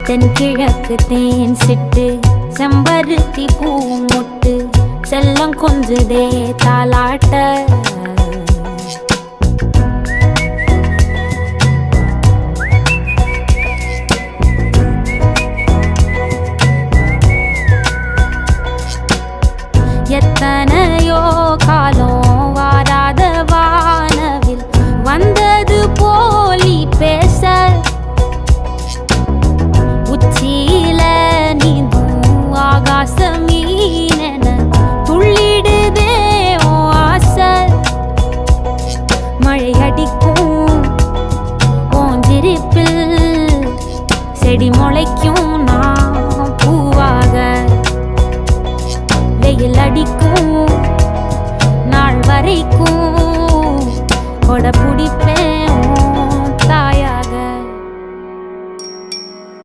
தென்கிழக்கு தேன் சிட்டு செம்பருத்தி பூ முட்டு செல்லம் கொஞ்சுதே தாலாட்ட எத்தனையோ காலம் வாராத வானவில் வந்தது போலி பேச உச்சியில நீந்தும் ஆகாச மீனென துள்ளிடுதே ஓ ஆசை மழை அடிக்கும் ஓஞ்சிருப்பில் செடி முளைக்கும் நான் பூவாக வெயில் அடிக்கும் நாள் வரைக்கும் கொடை பிடிப்பேன்